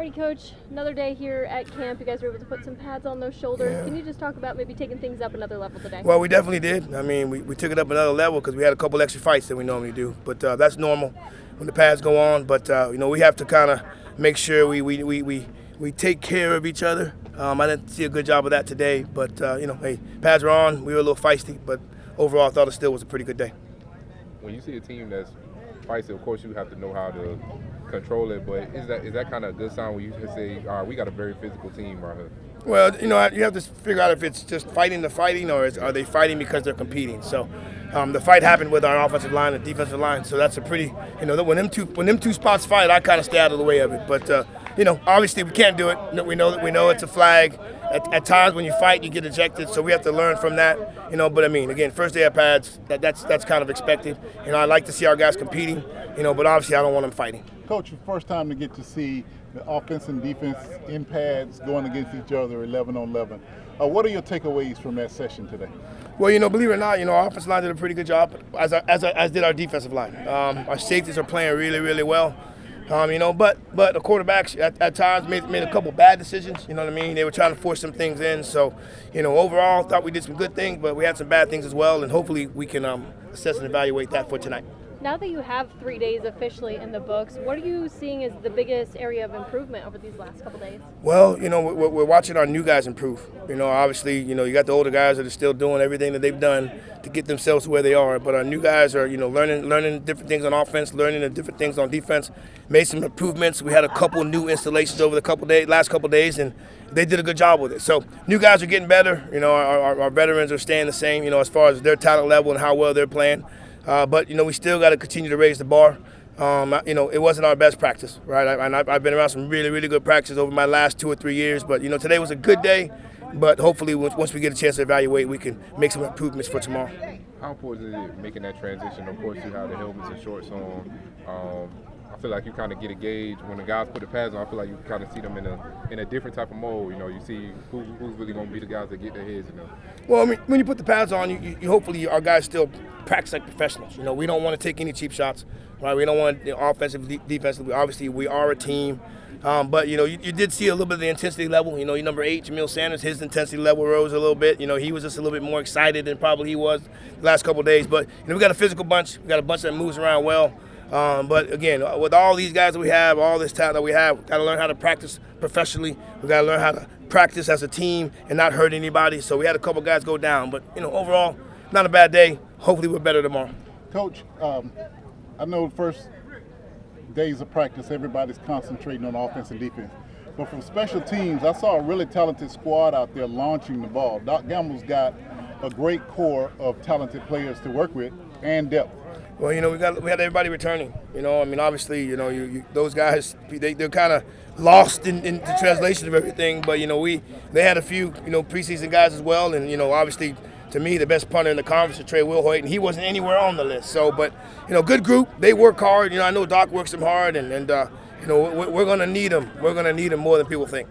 Alrighty, Coach, another day here at camp. You guys were able to put some pads on those shoulders. Yeah. Can you just talk about maybe taking things up another level today? Well, we definitely did. I mean, we took it up another level because we had a couple extra fights than we normally do. But that's normal when the pads go on. But, we have to kind of make sure we take care of each other. I didn't see a good job of that today. But, hey, pads were on. We were a little feisty. But overall, I thought it still was a pretty good day. When you see a team that's feisty, of course you have to know how to control it, but is that kind of a good sign when you can say, all right, we got a very physical team right here? Well, you have to figure out if it's just fighting the fighting or are they fighting because they're competing. So the fight happened with our offensive line and defensive line, so that's a pretty, when them two spots fight, I kind of stay out of the way of it. But, obviously we can't do it. We know it's a flag. At times when you fight, you get ejected, so we have to learn from that. But I mean, again, first day of pads, that's kind of expected. I like to see our guys competing, but obviously I don't want them fighting. Coach, first time to get to see the offense and defense in pads going against each other 11 on 11. What are your takeaways from that session today? Well, believe it or not, our offensive line did a pretty good job, as did our defensive line. Our safeties are playing really, really well. But the quarterbacks at times made a couple bad decisions. You know what I mean? They were trying to force some things in. So, overall, thought we did some good things, but we had some bad things as well. And hopefully we can assess and evaluate that for tonight. Now that you have 3 days officially in the books, what are you seeing as the biggest area of improvement over these last couple days? Well, we're watching our new guys improve. Obviously, you got the older guys that are still doing everything that they've done to get themselves to where they are. But our new guys are, learning different things on offense, learning the different things on defense. Made some improvements. We had a couple new installations over the last couple days, and they did a good job with it. So new guys are getting better. Our veterans are staying the same. As far as their talent level and how well they're playing. But we still got to continue to raise the bar. It wasn't our best practice, right? I've been around some really, really good practices over my last 2 or 3 years. But today was a good day. But hopefully, once we get a chance to evaluate, we can make some improvements for tomorrow. How important is it making that transition? Of course, you have the helmets and shorts on. I feel like you kind of get a gauge when the guys put the pads on. I feel like you kind of see them in a different type of mode. You see who's really going to be the guys that get their heads in there. Well, I mean, when you put the pads on, you hopefully our guys still practice like professionals. We don't want to take any cheap shots, right? We don't want offensively, defensively. Obviously, we are a team. But, you did see a little bit of the intensity level. Your number 8, Jamil Sanders, his intensity level rose a little bit. He was just a little bit more excited than probably he was the last couple of days. But, we got a physical bunch. We got a bunch that moves around well. But, again, with all these guys that we have, all this talent that we have, we've got to learn how to practice professionally. We've got to learn how to practice as a team and not hurt anybody. So we had a couple guys go down. But, overall, not a bad day. Hopefully we're better tomorrow. Coach, I know the first days of practice, everybody's concentrating on offense and defense. But from special teams, I saw a really talented squad out there launching the ball. Doc Gamble's got a great core of talented players to work with and depth. Well, we had everybody returning. Obviously, those guys, they're kind of lost in the translation of everything. But they had a few preseason guys as well, and obviously. To me, the best punter in the conference is Trey Wilhoit, and he wasn't anywhere on the list. So, but good group. They work hard. I know Doc works them hard, and we're going to need them. We're going to need them more than people think.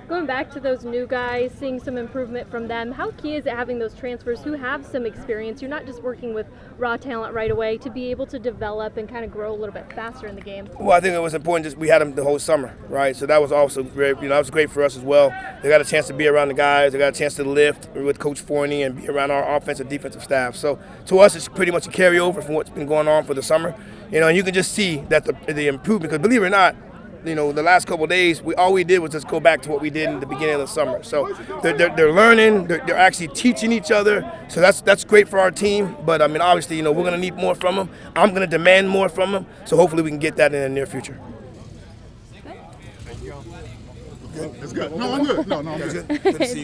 Going back to those new guys, seeing some improvement from them, how key is it having those transfers who have some experience? You're not just working with raw talent right away to be able to develop and kind of grow a little bit faster in the game. Well, I think it was important just we had them the whole summer, right? So that was also great. That was great for us as well. They got a chance to be around the guys. They got a chance to lift with Coach Forney and be around our offensive defensive staff. So to us, it's pretty much a carryover from what's been going on for the summer. And you can just see that the improvement, because believe it or not, the last couple of days, all we did was just go back to what we did in the beginning of the summer. So they're learning, they're actually teaching each other. So that's great for our team. But obviously, we're going to need more from them. I'm going to demand more from them. So hopefully we can get that in the near future. It's good. No, I'm good. No, I'm good. Good to see you.